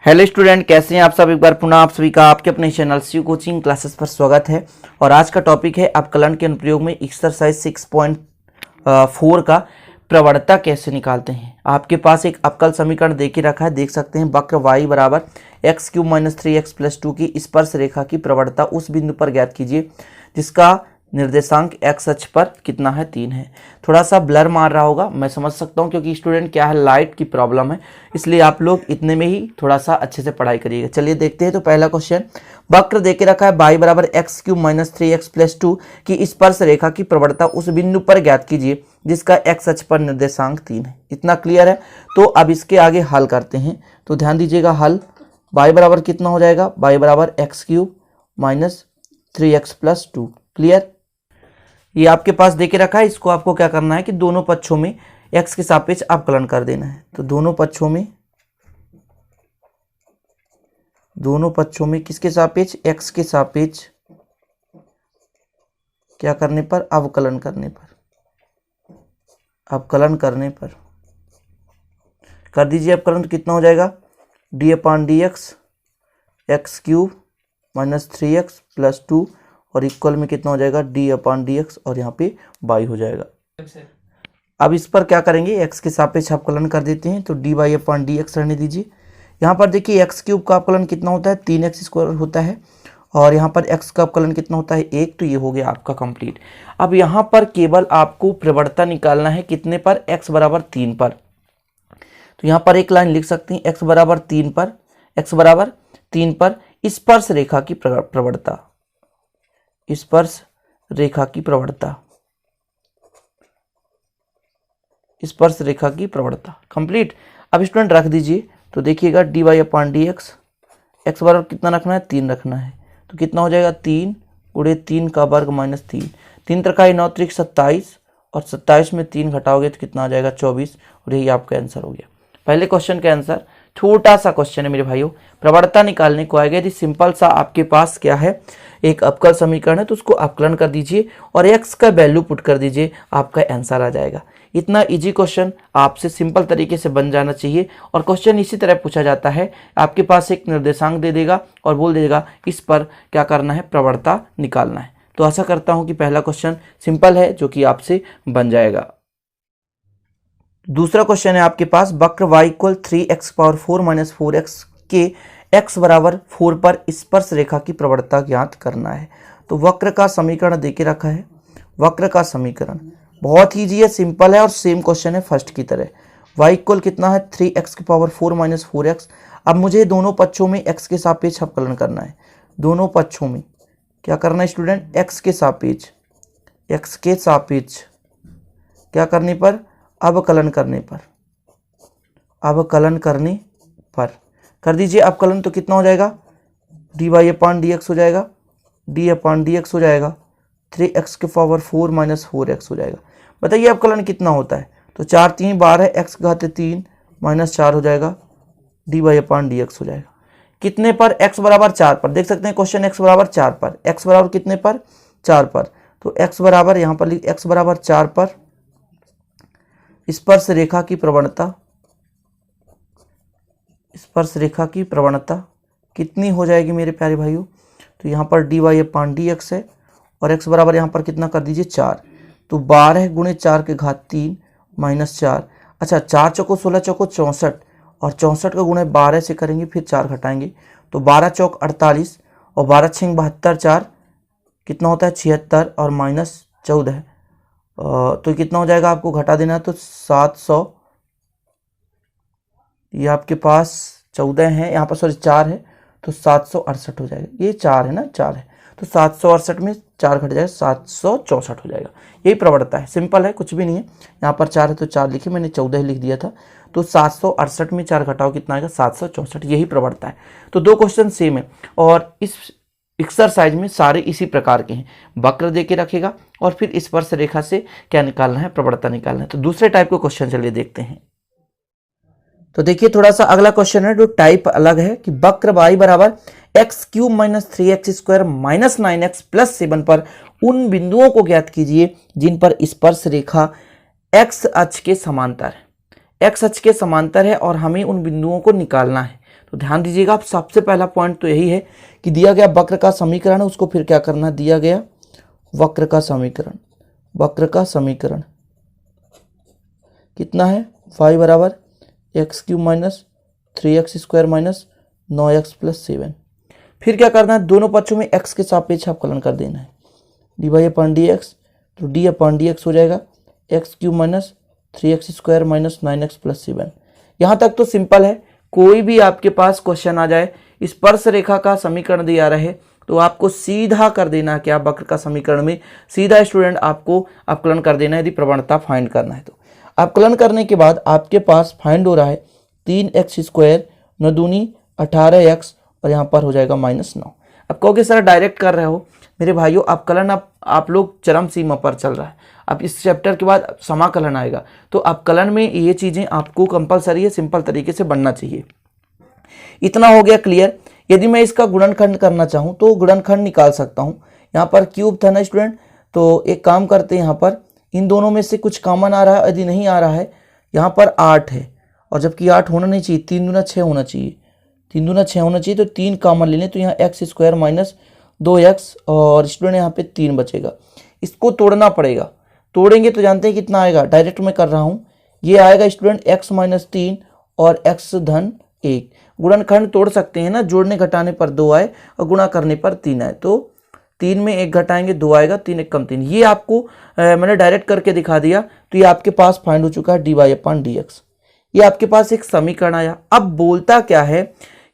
Hello student, कैसे हैं आप सब। एक बार पुनः आप सभी का आपके अपने चैनल शिव कोचिंग क्लासेस पर स्वागत है। और आज का टॉपिक है अवकलन के अनुप्रयोग में एक्सरसाइज 6.4 का प्रवणता कैसे निकालते हैं। आपके पास एक अवकल समीकरण दे के रखा है, देख सकते हैं। वक्र y बराबर x³ - 3x+2 की स्पर्श रेखा की प्रवणता उस बिंदु पर ज्ञात कीजिए जिसका निर्देशांक x अक्ष पर कितना है, 3 है। थोड़ा सा ब्लर मार रहा होगा, मैं समझ सकता हूँ, क्योंकि स्टूडेंट क्या है, लाइट की प्रॉब्लम है, इसलिए आप लोग इतने में ही थोड़ा सा अच्छे से पढ़ाई करिएगा। चलिए देखते हैं। तो पहला क्वेश्चन, वक्र देके रखा है y बराबर x³ - 3x+2 की स्पर्श रेखा की प्रवणता उस बिंदु पर ज्ञात कीजिए जिसका x अक्ष पर निर्देशांक 3 है। इतना क्लियर है। तो अब इसके आगे हल करते हैं। तो ध्यान दीजिएगा, हल y बराबर कितना हो जाएगा, y बराबर x³ - 3x+2। क्लियर। ये आपके पास देके रखा है, इसको आपको क्या करना है कि दोनों पक्षों में x के सापेक्ष अवकलन कर देना है। तो दोनों पक्षों में किसके सापेक्ष, x के सापेक्ष क्या करने पर, अवकलन करने पर कर दीजिए अवकलन। तो कितना हो जाएगा, d/dx x³ - 3x+2 और इक्वल में कितना हो जाएगा, d/dx और यहाँ पे y हो जाएगा। अब इस पर क्या करेंगे, x के सापेक्ष अवकलन कर देते हैं। तो dy/dx रहने दीजिए। यहाँ पर देखिए x³ का अवकलन कितना होता है, 3x² होता है, और यहाँ पर x का अवकलन कितना होता है, 1। तो ये हो गया आपका कंप्लीट। अब यहाँ पर केवल आपको प्रवणता निकालना है कितने पर, x बराबर 3 पर। तो यहाँ पर एक लाइन लिख सकते हैं, x बराबर 3 पर स्पर्श रेखा की प्रवणता, स्पर्श रेखा की प्रवणता कंप्लीट। अब स्टूडेंट रख दीजिए। तो देखिएगा dy/dx x बराबर कितना रखना है, 3 रखना है। तो कितना हो जाएगा, 3 × 3 का वर्ग - 3, 3 × 9 = 27, और 27 में 3 घटाओगे तो कितना आ जाएगा, 24। और यही आपका आंसर हो गया पहले क्वेश्चन का आंसर। छोटा सा क्वेश्चन है मेरे भाइयों, प्रवणता निकालने को आएगा। यदि सिंपल सा आपके पास क्या है, एक अवकल समीकरण है, तो उसको अवकलन कर दीजिए और x का वैल्यू पुट कर दीजिए, आपका आंसर आ जाएगा। इतना इजी क्वेश्चन आपसे सिंपल तरीके से बन जाना चाहिए। और क्वेश्चन इसी तरह पूछा जाता है, आपके पास एक निर्देशांक दे देगा और बोल देगा इस पर क्या करना है, प्रवणता निकालना है। तो आशा करता हूं कि पहला क्वेश्चन सिंपल है, जो कि आपसे बन जाएगा। दूसरा क्वेश्चन है आपके पास, वक्र y = 3x⁴ - 4x के x बराबर 4 पर स्पर्श रेखा की प्रवणता ज्ञात करना है। तो वक्र का समीकरण देके रखा है। वक्र का समीकरण बहुत ईजी है, सिंपल है और सेम क्वेश्चन है फर्स्ट की तरह। y इक्वल कितना है, 3x⁴ - 4x। अब मुझे दोनों पक्षों में x के सापेक्ष अवकलन करना है। दोनों पक्षों में क्या करना है स्टूडेंट, x के सापेक्ष क्या करने पर, अवकलन करने पर कर दीजिए अवकलन। तो कितना हो जाएगा, dy/dx हो जाएगा, 3x⁴ - 4x हो जाएगा। बताइए अवकलन कितना होता है। तो 4 × 3 = 12 है, x घात 3 - 4 हो जाएगा, dy/dx हो जाएगा। कितने पर, x बराबर 4 पर। देख सकते हैं क्वेश्चन x बराबर 4 पर, x बराबर कितने पर, 4 पर। तो x बराबर यहाँ पर x बराबर 4 पर स्पर्श रेखा की प्रवणता कितनी हो जाएगी मेरे प्यारे भाइयों। तो यहाँ पर dy/dx है और x बराबर यहाँ पर कितना कर दीजिए, 4। तो 12 × 4 के घात 3 - 4। अच्छा, 4 चौको 16, चौको 64, और 64 का गुणे 12 से करेंगे, फिर 4 घटाएंगे। तो 12 चौक 48 और 12 × 72, 4 कितना होता है, 76 और -14। तो कितना हो जाएगा, आपको घटा देना है। तो 700, ये आपके पास 14 है, यहाँ पर सॉरी 4 है, तो 768 हो जाएगा। ये 4 है ना, 4 है, तो 768 में 4 घट जाएगा, 764 हो जाएगा। यही प्रवणता है, सिंपल है, कुछ भी नहीं है। यहाँ पर 4 है तो 4 लिखे, मैंने 14 ही लिख दिया था। तो 768 में 4 घटाओ कितना आएगा, 764। यही प्रवणता है। तो दो क्वेश्चन सेम है और इस एक्सरसाइज में सारे इसी प्रकार के हैं। वक्र देके रखेगा और फिर स्पर्श रेखा से क्या निकालना है, प्रवणता निकालना है। तो दूसरे टाइप के क्वेश्चन चलिए देखते हैं। तो देखिए थोड़ा सा अगला क्वेश्चन है जो टाइप अलग है कि वक्र y बराबर x³ - 3x² - 9x + 7 पर उन बिंदुओं को ज्ञात कीजिए जिन पर स्पर्श रेखा x अक्ष के समांतर है। x अक्ष के समांतर है और हमें उन बिंदुओं को निकालना है। तो ध्यान दीजिएगा, आप सबसे पहला पॉइंट तो यही है कि दिया गया वक्र का समीकरण है उसको फिर क्या करना है, दिया गया वक्र का समीकरण कितना है, y बराबर x cube minus 3x square minus 9x plus 7। फिर क्या करना है, दोनों पक्षों में x के सापेक्ष अवकलन कर देना है, D Y upon D X, तो डी अपॉन डी एक्स हो जाएगा X cube minus 3x square minus 9x plus 7। यहाँ तक तो सिंपल है। कोई भी आपके पास क्वेश्चन आ जाए, स्पर्श रेखा का समीकरण दिया रहे तो आपको सीधा कर देना है, क्या वक्र का समीकरण में सीधा स्टूडेंट आपको अवकलन कर देना है यदि प्रवणता फाइंड करना है तो। अवकलन करने के बाद आपके पास फाइंड हो रहा है 3x स्क्वायर 9 दूनी 18x और यहाँ पर हो जाएगा -9। अब कहोगे सर डायरेक्ट कर रहे हो, मेरे भाइयों अवकलन आप लोग चरम सीमा पर चल रहा है। अब इस चैप्टर के बाद समाकलन आएगा, तो अवकलन में ये चीज़ें आपको कंपलसरी है, सिंपल तरीके से बनना चाहिए। इतना हो गया क्लियर। यदि मैं इसका गुणनखंड करना चाहूँ तो गुणनखंड निकाल सकता हूँ। यहाँ पर क्यूब था ना स्टूडेंट, तो एक काम करते हैं, यहाँ पर इन दोनों में से कुछ कॉमन आ रहा है, यदि नहीं आ रहा है यहाँ पर 8 है और जबकि 8 होना नहीं चाहिए, 3 दूना 6 होना चाहिए, 3 दूना 6 होना चाहिए, तो 3 कॉमन ले लें तो यहाँ एक्स स्क्वायर माइनस 2x और स्टूडेंट यहाँ पे 3 बचेगा। इसको तोड़ना पड़ेगा, तोड़ेंगे तो जानते हैं कितना आएगा, डायरेक्ट मैं कर रहा हूँ, ये आएगा स्टूडेंट x माइनस 3 और x धन 1। गुणनखंड तोड़ सकते हैं ना, जोड़ने घटाने पर 2 आए और गुणा करने पर 3 आए, तो 3 में 1 घटाएंगे 2 आएगा, 3 1 कम 3। ये आपको मैंने डायरेक्ट करके दिखा दिया, तो ये आपके पास फाइंड हो चुका है D Y upon D X. ये आपके पास एक समीकरण आया। अब बोलता क्या है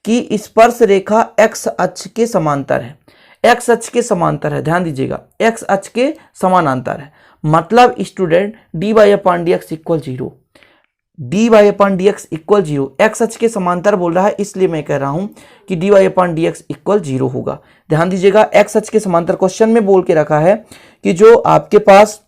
कि स्पर्श रेखा x अक्ष के समांतर है, x अक्ष के समांतर है, ध्यान दीजिएगा x अक्ष के समानांतर है, मतलब student D Y upon D X equal 0, D Y upon D X equal 0, X अक्ष के समांतर बोल रहा है, इसलिए मैं कह रहा हूं कि D Y upon D X equal 0 होगा। ध्यान दीजिएगा, एक्स अक्ष के समांतर क्वेश्चन में बोल के रखा है कि जो आपके पास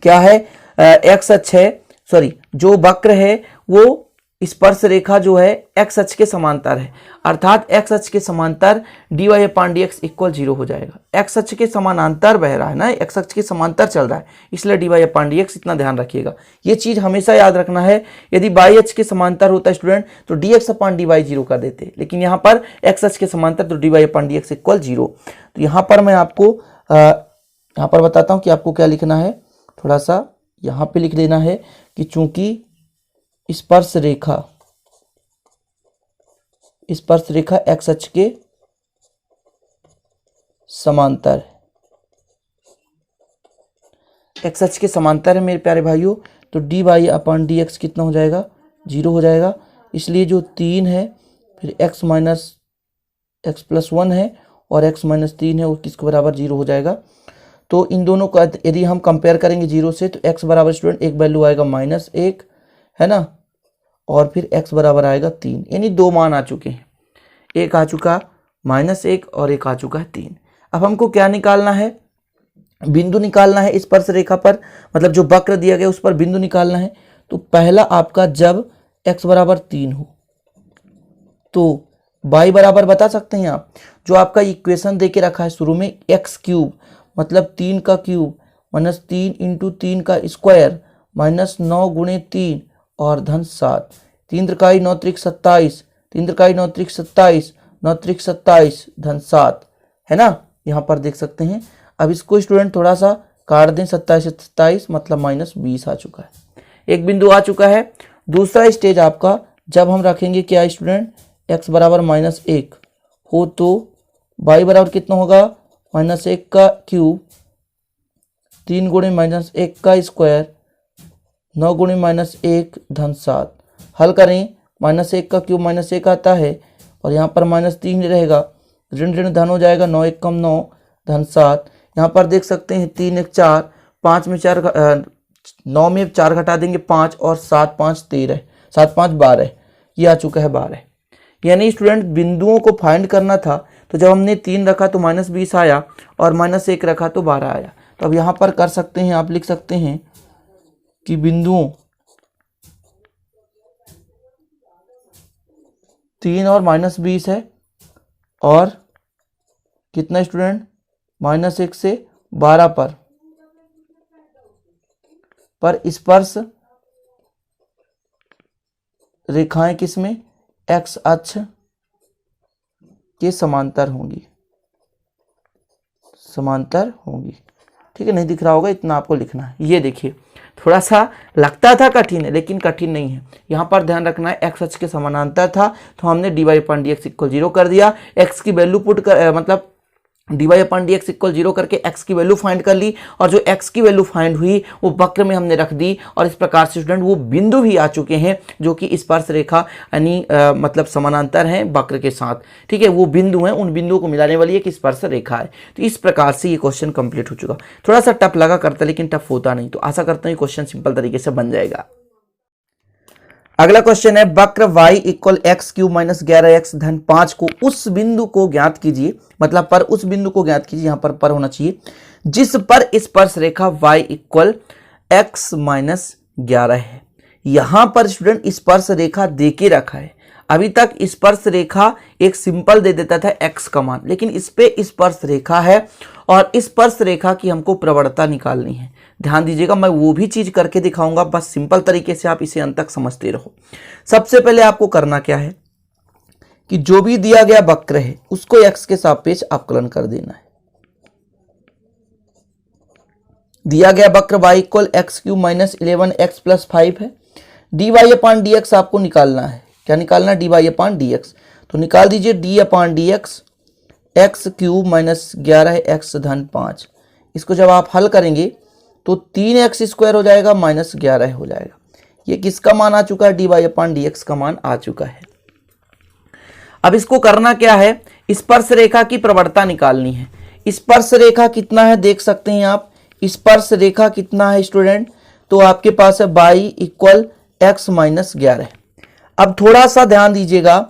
क्या है, एक्स अक्ष है, सॉरी जो वक्र है वो स्पर्श रेखा जो है एक्स अक्ष के समांतर है, अर्थात एक्स अक्ष के समांतर D Y upon D X equal 0 हो जाएगा। एक्स अक्ष के समानांतर बह रहा है ना, एक्स अक्ष के समांतर चल रहा है, इसलिए D Y upon D X, इतना ध्यान रखिएगा। ये चीज हमेशा याद रखना है। यदि वाई अक्ष के समांतर होता है स्टूडेंट तो D X upon D Y 0 कर देते, लेकिन यहाँ पर एक्स अक्ष के समांतर तो D Y upon D X equal 0। तो यहाँ पर मैं आपको यहाँ पर बताता हूँ कि आपको क्या लिखना है, थोड़ा सा यहाँ पे लिख देना है कि चूंकि स्पर्श रेखा एक्स अक्ष के समांतर, एक्स अक्ष के समांतर है मेरे प्यारे भाइयों, तो D Y upon D X कितना हो जाएगा, 0 हो जाएगा। इसलिए जो 3 है फिर x माइनस एक्स प्लस 1 है और x माइनस 3 है वो किसके बराबर 0 हो जाएगा। तो इन दोनों का यदि हम कंपेयर करेंगे 0 से तो x बराबर स्टूडेंट एक वैल्यू आएगा -1 है ना, और फिर x बराबर आएगा 3, यानी 2 मान आ चुके हैं, एक आ चुका -1 और एक आ चुका है 3। अब हमको क्या निकालना है, बिंदु निकालना है स्पर्श रेखा पर, मतलब जो वक्र दिया गया उस पर बिंदु निकालना है। तो पहला आपका जब x बराबर 3 हो तो y बराबर बता सकते हैं आप, जो आपका इक्वेशन दे के रखा है शुरू में x क्यूब मतलब 3 का क्यूब माइनस 3 इंटू 3 का स्क्वायर माइनस 9 गुणे 3 और धन 7, 3 त्रिकाई 9 त्रिक 27, 3 त्रिकाई 9 त्रिक 27, 9 त्रिक 27 धन 7 है ना, यहाँ पर देख सकते हैं। अब इसको स्टूडेंट थोड़ा सा काट दें, 27 से 27 मतलब -20 आ चुका है, एक बिंदु आ चुका है। दूसरा स्टेज आपका जब हम रखेंगे क्या स्टूडेंट, x बराबर -1 हो तो y बराबर कितना होगा, -1 का क्यूब 3 गुणे -1 का स्क्वायर 9 गुणे -1 धन 7। हल करें, -1 का क्यूब -1 आता है और यहाँ पर -3 रहेगा, ऋण ऋण धन हो जाएगा, 9 1 कम 9 धन 7। यहाँ पर देख सकते हैं 3 1 4, 5 में 4 9 में 4 घटा देंगे 5 और 7 5 13, 7 5 12, ये आ चुका है 12। यानी स्टूडेंट बिंदुओं को फाइंड करना था, तो जब हमने 3 रखा तो -20 आया और -1 रखा तो 12 आया। तो अब यहाँ पर कर सकते हैं, आप लिख सकते हैं कि बिंदुओं 3 और -20 है और कितना स्टूडेंट -1 से 12 पर स्पर्श रेखाएं किसमें, एक्स अक्ष के समांतर होंगी, समांतर होंगी। ठीक है, नहीं दिख रहा होगा, इतना आपको लिखना है। ये देखिए थोड़ा सा लगता था कठिन है, लेकिन कठिन नहीं है। यहाँ पर ध्यान रखना है एक्स अक्ष के समानांतर था तो हमने dy अपॉन dx इक्वल 0 कर दिया। x की वैल्यू पुट कर मतलब dy अपॉन dx इक्वल 0 करके x की वैल्यू फाइंड कर ली, और जो x की वैल्यू फाइंड हुई वो वक्र में हमने रख दी। और इस प्रकार से स्टूडेंट वो बिंदु भी आ चुके हैं जो कि स्पर्श रेखा यानी मतलब समानांतर हैं वक्र के साथ। ठीक है, वो बिंदु हैं, उन बिंदुओं को मिलाने वाली एक स्पर्श रेखा है। तो इस प्रकार से ये क्वेश्चन कंप्लीट हो चुका। थोड़ा सा टफ लगा करता, लेकिन टफ होता नहीं। तो आशा करता हूँ ये क्वेश्चन सिंपल तरीके से बन जाएगा। अगला क्वेश्चन है वक्र y equal x cube minus 11x धन 5 को उस बिंदु को ज्ञात कीजिए, मतलब पर उस बिंदु को ज्ञात कीजिए, यहाँ पर होना चाहिए, जिस पर स्पर्श रेखा y इक्वल एक्स माइनस 11 है। यहाँ पर स्टूडेंट स्पर्श रेखा दे के रखा है। अभी तक स्पर्श रेखा एक सिंपल दे देता था x का मान, लेकिन इस पे स्पर्श रेखा है और स्पर्श रेखा की हमको प्रवणता निकालनी है। ध्यान दीजिएगा, मैं वो भी चीज करके दिखाऊंगा, बस सिंपल तरीके से आप इसे अंत तक समझते रहो। सबसे पहले आपको करना क्या है कि जो भी दिया गया वक्र है उसको x के सापेक्ष अवकलन कर देना है। दिया गया वक्र y equal x cube minus 11x plus 5 है। dy अपॉन dx आपको निकालना है। क्या निकालना है? dy upon dx। तो निकाल दीजिए d upon dx, x cube minus 11 x धन 5। इसको जब आप हल करेंगे तो 3x स्क्वायर हो जाएगा माइनस 11 हो जाएगा। ये किसका मान आ चुका है? dy अपॉन dx का मान आ चुका है। अब इसको करना क्या है? स्पर्श रेखा की प्रवणता निकालनी है। स्पर्श रेखा कितना है देख सकते हैं आप। स्पर्श रेखा कितना है स्टूडेंट? तो आपके पास है y इक्वल एक्स माइनस 11। अब थोड़ा सा ध्यान दीजिएगा,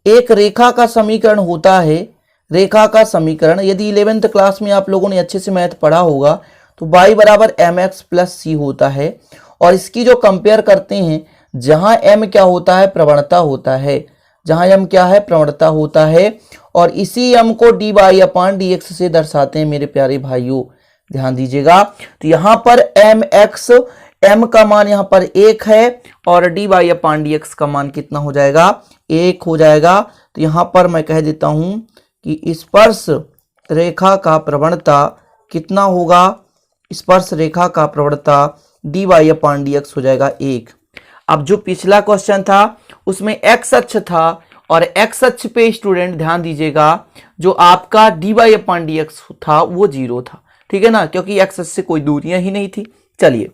एक रेखा का समीकरण होता है, रेखा का समीकरण, यदि 11th क्लास में आप लोगों ने अच्छे से मैथ पढ़ा होगा तो y बराबर mx प्लस c होता है। और इसकी जो कंपेयर करते हैं, जहां m क्या होता है? प्रवणता होता है। जहां m क्या है? प्रवणता होता है। और इसी m को dy अपॉन dx से दर्शाते हैं मेरे प्यारे भाइयों। ध्यान दीजिएगा, तो यहां पर mx, m का मान यहां पर 1 है और dy अपॉन dx का मान कितना हो जाएगा? 1 हो जाएगा। तो यहां पर मैं कह देता हूं कि स्पर्श रेखा का प्रवणता कितना होगा? स्पर्श रेखा का प्रवणता dy अपॉन dx हो जाएगा 1। अब जो पिछला क्वेश्चन था उसमें x अक्ष था और x अक्ष पे स्टूडेंट ध्यान दीजिएगा, जो आपका dy अपॉन dx था वो 0 था। ठीक है ना, क्योंकि x अक्ष से कोई दूरियां ही नहीं थी। चलिए,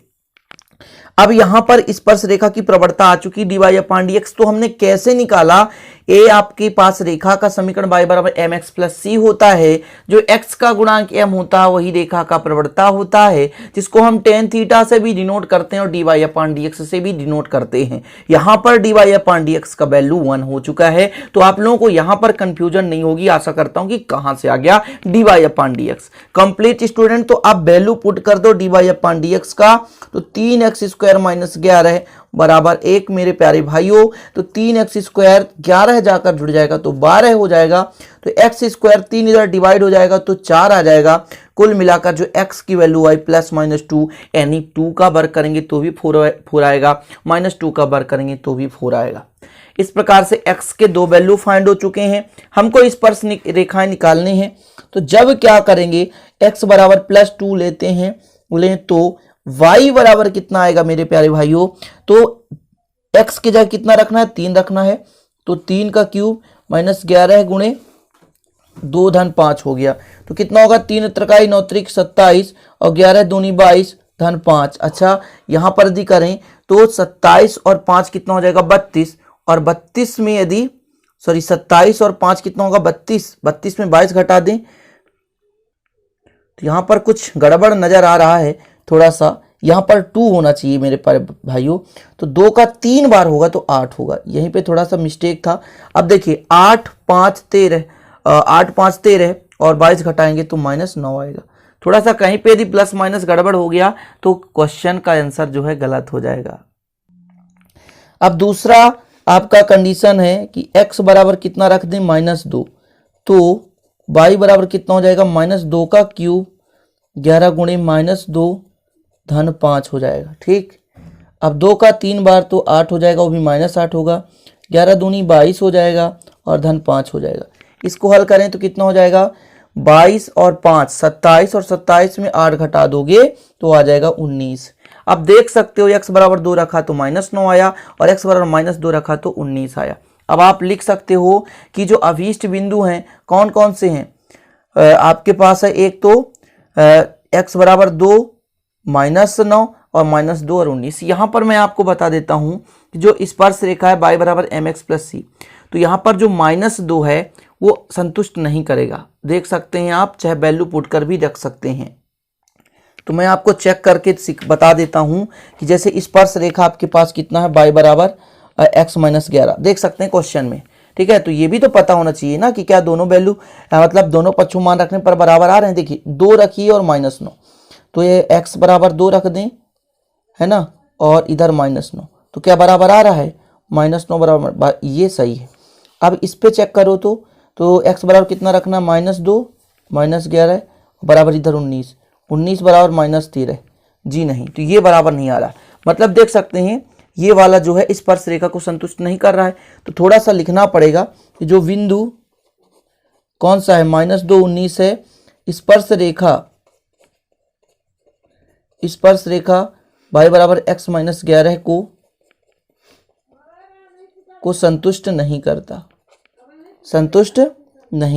अब यहां पर स्पर्श रेखा की प्रवणता आ चुकी dy अपॉन dx। तो हमने कैसे निकाला? ए आपके पास रेखा का समीकरण y बराबर mx प्लस c होता है। जो x का गुणांक m होता है वही रेखा का प्रवणता होता है, जिसको हम टेन थीटा से भी डिनोट करते हैं और dy अपॉन dx से भी डिनोट करते हैं। यहाँ पर dy अपॉन dx का वैल्यू 1 हो चुका है, तो आप लोगों को यहाँ पर कंफ्यूजन नहीं होगी। आशा करता हूँ कि कहाँ से आ गया dy upon dx। Complete student, तो आप वैल्यू पुट कर दो dy अपॉन dx का, तो 3x स्क्वायर माइनस 11 बराबर 1 मेरे प्यारे भाइयों। तो 3x स्क्वायर 11 जाकर जुड़ जाएगा तो 12 हो जाएगा। तो x स्क्वायर 3 इधर डिवाइड हो जाएगा तो 4 आ जाएगा। कुल मिलाकर जो x की वैल्यू आई प्लस माइनस 2, यानी 2 का वर्ग करेंगे तो भी 4 आएगा, माइनस 2 का वर्ग करेंगे तो भी 4 आएगा। इस प्रकार से x के 2 वैल्यू फाइंड हो चुके हैं। हमको स्पर्श रेखाएं निकालनी है। तो जब क्या करेंगे, x बराबर प्लस 2 लेते हैं, बोले तो y बराबर कितना आएगा मेरे प्यारे भाइयों? तो x की जगह कितना रखना है? 3 रखना है। तो 3 का क्यूब माइनस 11 गुणे 2 धन 5 हो गया। तो कितना होगा? 3 त्रिकाई 9 त्रिक 27 और 11 दूनी 22 धन 5। अच्छा, यहां पर यदि करें तो 27 और 5 कितना हो जाएगा? 32। और 32 में यदि 27 और 5 कितना होगा? 32। 32 में 22 घटा दें तो यहां पर कुछ गड़बड़ नजर आ रहा है थोड़ा सा। यहां पर 2 होना चाहिए मेरे प्यारे भाइयों। तो 2 का 3 बार होगा तो 8 होगा। यहीं पे थोड़ा सा मिस्टेक था। अब देखिए 8 5 13 और 22 घटाएंगे तो माइनस 9 आएगा। थोड़ा सा कहीं पे यदि प्लस माइनस गड़बड़ हो गया तो क्वेश्चन का आंसर जो है गलत हो जाएगा। अब दूसरा आपका कंडीशन है कि x बराबर कितना रख दें? -2। तो y बराबर कितना हो जाएगा? -2 का क्यूब 11 गुणे -2 धन 5 हो जाएगा। ठीक, अब 2 का 3 बार तो 8 हो जाएगा, वो भी -8 होगा। 11 दूनी 22 हो जाएगा और धन 5 हो जाएगा। इसको हल करें तो कितना हो जाएगा 22 और 5 27 और 27 में 8 घटा दोगे तो आ जाएगा 19। अब देख सकते हो x बराबर 2 रखा तो -9 आया और x बराबर -2 रखा तो 19 आया। अब आप लिख सकते हो कि जो अभीष्ट बिंदु हैं कौन कौन से हैं। आपके पास है एक तो x बराबर 2 -9 और -2 और 19। यहाँ पर मैं आपको बता देता हूँ कि जो स्पर्श रेखा है y बराबर mx + c, तो यहाँ पर जो -2 है वो संतुष्ट नहीं करेगा। देख सकते हैं आप, चाहे वैल्यू पुट कर भी रख सकते हैं। तो मैं आपको चेक करके बता देता हूँ कि जैसे स्पर्श रेखा आपके पास कितना है y बराबर x - 11 देख सकते हैं क्वेश्चन में। ठीक है, तो ये भी तो पता होना चाहिए ना कि क्या दोनों वैल्यू मतलब दोनों पक्षों मान रखने पर बराबर आ रहे हैं। देखिए 2 रखिए और -9, तो ये x बराबर 2 रख दें, है ना, और इधर -9, तो क्या बराबर आ रहा है -9 बराबर, ये सही है। अब इस पे चेक करो तो x बराबर कितना रखना, -2 -11 बराबर इधर 19 बराबर -13, जी नहीं, तो ये बराबर नहीं आ रहा। मतलब देख सकते हैं ये वाला जो है स्पर्श रेखा को संतुष्ट नहीं कर रहा है। तो थोड़ा सा लिखना पड़ेगा कि जो बिंदु कौन सा है -2 19 है, स्पर्श रेखा y बराबर x - 11 को संतुष्ट नहीं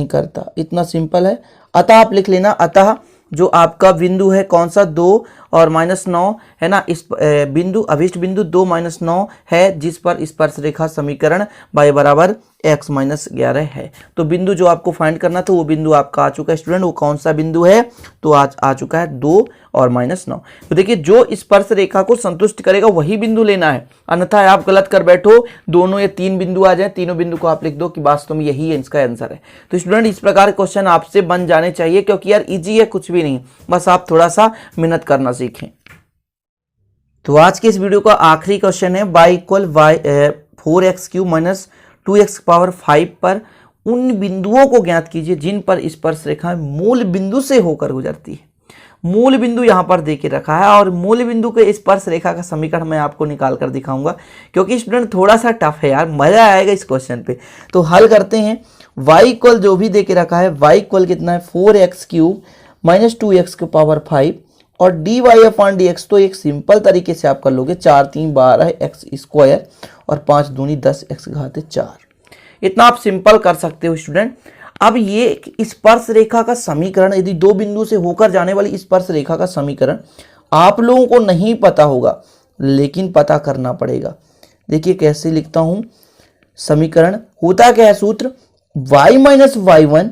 करता। इतना सिंपल है। अतः आप लिख लेना, अतः जो आपका बिंदु है कौन सा 2 और -9 है ना, इस बिंदु अभीष्ट बिंदु 2 -9 है जिस पर स्पर्श रेखा समीकरण y बराबर x - 11 है। तो बिंदु जो आपको फाइंड करना था वो बिंदु आपका आ चुका है स्टूडेंट। वो कौन सा बिंदु है, तो आज आ चुका है 2 और -9। तो देखिए जो स्पर्श रेखा को संतुष्ट करेगा वही बिंदु लेना है, अन्यथा आप गलत कर बैठो, दोनों या 3 बिंदु आ जाए, तीनों बिंदु को आप लिख दो कि वास्तव में यही है इसका आंसर है। तो स्टूडेंट इस प्रकार क्वेश्चन आपसे बन जाने चाहिए, क्योंकि यार इजी है, कुछ भी नहीं, बस आप थोड़ा सा मेहनत करना सीखें। तो आज के इस वीडियो का आखिरी क्वेश्चन है y = 4x³ - 2x⁵ पर उन बिंदुओं को ज्ञात कीजिए जिन पर स्पर्श रेखा मूल बिंदु से होकर गुजरती है। मूल बिंदु यहां पर देके रखा है और मूल बिंदु के स्पर्श रेखा का समीकरण मैं आपको निकाल कर दिखाऊंगा, क्योंकि स्टूडेंट थोड़ा सा टफ है यार, मजा आएगा इस क्वेश्चन पे। तो हल करते हैं। y जो भी देके रखा है, y कितना है 4x³ - 2x⁵ और dy/dx तो एक सिंपल तरीके से आप कर लोगे, 4 3 12 x² और 5 दूनी 10 x⁴ इतना आप सिंपल कर सकते हो स्टूडेंट। अब ये स्पर्श रेखा का समीकरण, यदि दो बिंदु से होकर जाने वाली स्पर्श रेखा का समीकरण आप लोगों को नहीं पता होगा, लेकिन पता करना पड़ेगा। देखिए कैसे लिखता हूं समीकरण, होता क्या है सूत्र, y - y1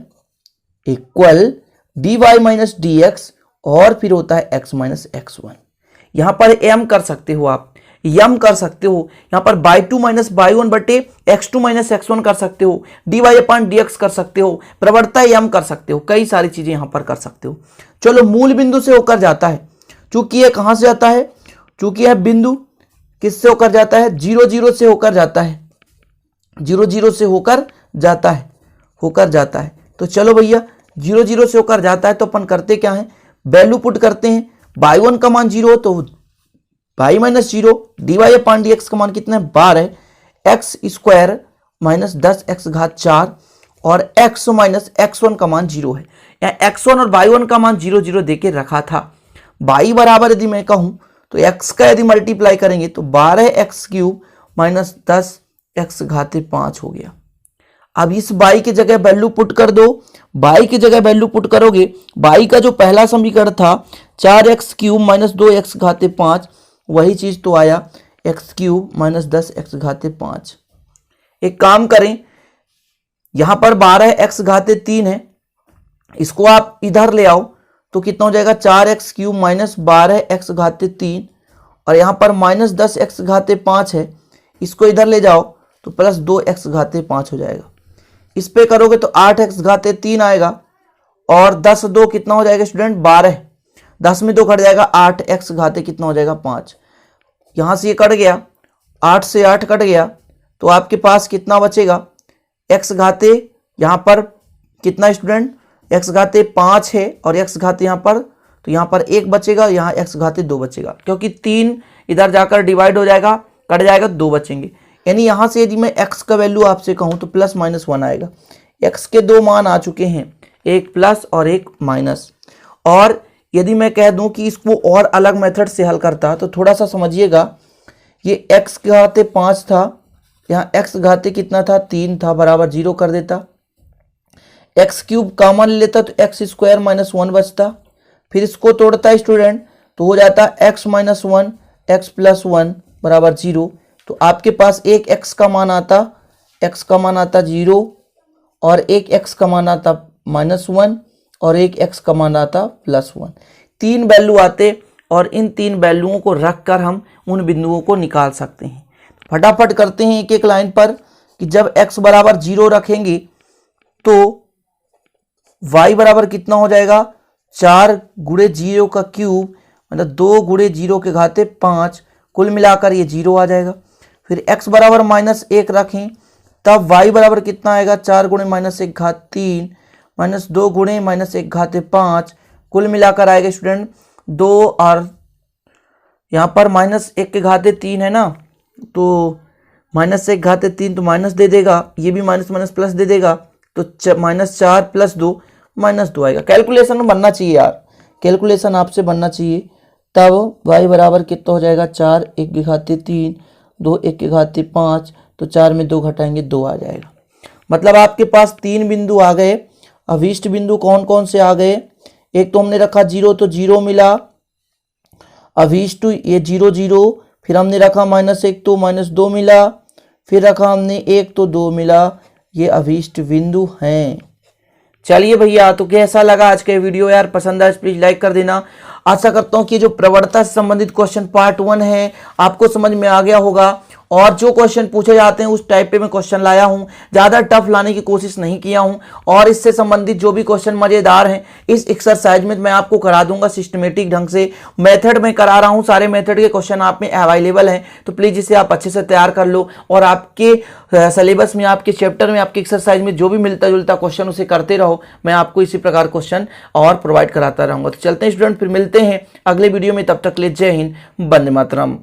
= dy - dx और फिर होता है x - x1। यहां पर m कर सकते हो आप, यम कर सकते हो, यहां पर y2 - y1 बटे x2 - x1 कर सकते हो, dy/dx कर सकते हो, प्रवणता यम कर सकते हो, कई सारी चीजें यहां पर कर सकते हो। चलो मूल बिंदु से होकर जाता है, चूंकि ये कहां से जाता है, चूंकि यह बिंदु किससे होकर जाता है, 0 0 से होकर जाता है, 0 0 से होकर जाता है। तो चलो भैया 0 0 से होकर जाता है, तो अपन करते क्या है, वैल्यू पुट करते हैं। y1 का मान 0 तो y - 0, dy/dx का मान कितना है 12 x² - 10 x⁴ और x - x1 का मान 0 है। यहाँ x1 और y1 का मान 0 0 देके रखा था। y बराबर यदि मैं कहूं तो x का यदि मल्टीप्लाई करेंगे तो 12x³ - 10 x⁵ हो गया। अब इस y की जगह वैल्यू पुट कर दो, y की जगह वैल्यू पुट करोगे, y का जो पहला समीकरण था 4x³ - 2x⁵, वही चीज तो आया x³ - 10 x⁵। एक काम करें, यहां पर 12x⁵ है, इसको आप इधर ले आओ तो कितना हो जाएगा 4x³ - 12x⁵ और यहां पर -10 x⁵ है, इसको इधर ले जाओ तो +2x⁵ हो जाएगा। इस पे करोगे तो 8x⁵ आएगा और 10 2 कितना हो जाएगा स्टूडेंट 12, 10 में 2 कट जाएगा 8x⁵ कितना हो जाएगा 5। यहां से ये कट गया, 8 से 8 कट गया, तो आपके पास कितना बचेगा x⁵, यहां पर कितना स्टूडेंट x⁵ 5 है और x⁵ यहां पर, तो यहां पर 1 बचेगा, यहां x⁵ 2 बचेगा, क्योंकि 3 इधर जाकर डिवाइड हो जाएगा, कट जाएगा, 2 बचेंगे। यानी यहाँ से यदि मैं x का वैल्यू आपसे कहूँ तो +-1 आएगा। x के दो मान आ चुके हैं, एक प्लस और एक माइनस। और यदि मैं कह दूं कि इसको और अलग मेथड से हल करता तो थोड़ा सा समझिएगा, ये x घाते 5 था, यहाँ x घाते कितना था 3 था, बराबर 0 कर देता। एक्स क्यूब कॉमन लेता तो एक्स स्क्वायर -1 बचता। फिर इसको तोड़ता स्टूडेंट तो हो जाता x -1 x +1 बराबर 0। तो आपके पास एक x का मान आता, x का मान आता 0 और एक x का मान आता -1 और एक x का मान आता +1। तीन वैल्यू आते और इन तीन वैल्यूओं को रखकर हम उन बिंदुओं को निकाल सकते हैं। फटाफट करते हैं एक एक लाइन पर कि जब x बराबर 0 रखेंगे तो y बराबर कितना हो जाएगा, 4 गुणे 0 का क्यूब मतलब 2 गुणे 0 के घाते 5, कुल मिलाकर ये 0 आ जाएगा। फिर x बराबर -1 रखें तब y बराबर कितना आएगा, 4 गुणे -1 घात 3 -2 गुणे -1 घाते 5, कुल मिलाकर आएगा स्टूडेंट 2 और यहाँ पर -1 के घाते 3 है ना, तो -1 घाते 3 तो माइनस दे देगा, ये भी माइनस माइनस प्लस दे देगा, तो -4 + 2 -2 आएगा। कैलकुलेशन बनना चाहिए यार, कैलकुलेशन आपसे बनना चाहिए। तब y बराबर कितना हो जाएगा, 4 1 के घाते 3 2 1 के घाते 5, तो 4 में 2 घटाएंगे 2 आ जाएगा। मतलब आपके पास तीन बिंदु आ गए। अभीष्ट बिंदु कौन कौन से आ गए, एक तो हमने रखा 0 तो 0 मिला, अभीष्ट ये 0 0, फिर हमने रखा -1 तो -2 मिला, फिर रखा हमने 1 तो 2 मिला, ये अभीष्ट बिंदु हैं। चलिए भैया, तो कैसा लगा आज का वीडियो यार, पसंद आया प्लीज लाइक कर देना। आशा करता हूँ कि जो प्रवणता से संबंधित क्वेश्चन पार्ट 1 है आपको समझ में आ गया होगा, और जो क्वेश्चन पूछे जाते हैं उस टाइप पे मैं क्वेश्चन लाया हूं, ज्यादा टफ लाने की कोशिश नहीं किया हूं। और इससे संबंधित जो भी क्वेश्चन मजेदार हैं इस एक्सरसाइज में मैं आपको करा दूंगा सिस्टमेटिक ढंग से, मेथड में करा रहा हूं, सारे मेथड के क्वेश्चन आप में अवेलेबल हैं, तो प्लीज इसे आप अच्छे से तैयार कर लो और आपके सिलेबस में, आपके चैप्टर में, आपके एक्सरसाइज में जो भी मिलता जुलता क्वेश्चन उसे करते रहो। मैं आपको इसी प्रकार क्वेश्चन और प्रोवाइड कराता रहूंगा। तो चलते हैं स्टूडेंट, फिर मिलते हैं अगले वीडियो में, तब तक ले जय हिंद, वंदे मातरम।